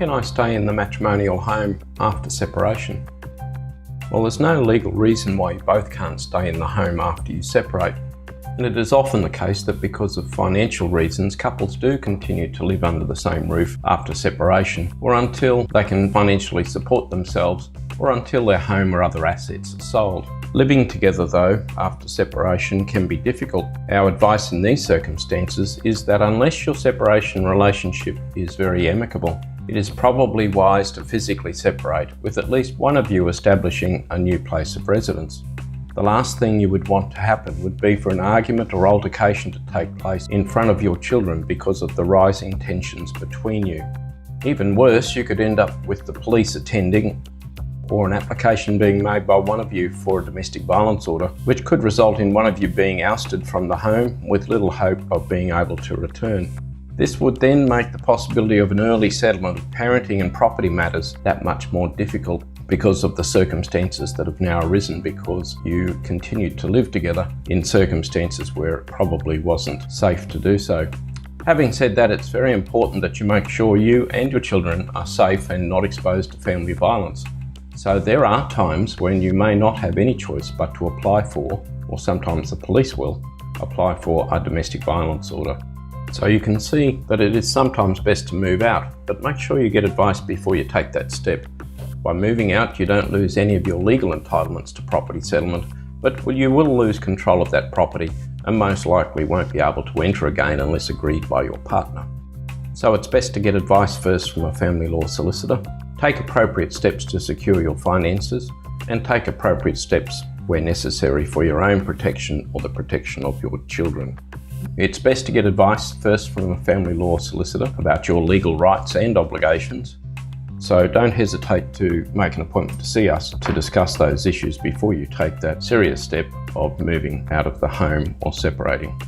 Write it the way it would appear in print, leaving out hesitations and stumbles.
can I stay in the matrimonial home after separation? Well, there's no legal reason why you both can't stay in the home after you separate. And it is often the case that because of financial reasons, couples do continue to live under the same roof after separation, or until they can financially support themselves, or until their home or other assets are sold. Living together, though, after separation can be difficult. Our advice in these circumstances is that unless your separation relationship is very amicable, it is probably wise to physically separate, with at least one of you establishing a new place of residence. The last thing you would want to happen would be for an argument or altercation to take place in front of your children because of the rising tensions between you. Even worse, you could end up with the police attending or an application being made by one of you for a domestic violence order, which could result in one of you being ousted from the home with little hope of being able to return. This would then make the possibility of an early settlement of parenting and property matters that much more difficult because of the circumstances that have now arisen because you continued to live together in circumstances where it probably wasn't safe to do so. Having said that, it's very important that you make sure you and your children are safe and not exposed to family violence. So there are times when you may not have any choice but to apply for, or sometimes the police will, apply for a domestic violence order. So you can see that it is sometimes best to move out, but make sure you get advice before you take that step. By moving out, you don't lose any of your legal entitlements to property settlement, but you will lose control of that property and most likely won't be able to enter again unless agreed by your partner. So it's best to get advice first from a family law solicitor, take appropriate steps to secure your finances, and take appropriate steps where necessary for your own protection or the protection of your children. It's best to get advice first from a family law solicitor about your legal rights and obligations. So don't hesitate to make an appointment to see us to discuss those issues before you take that serious step of moving out of the home or separating.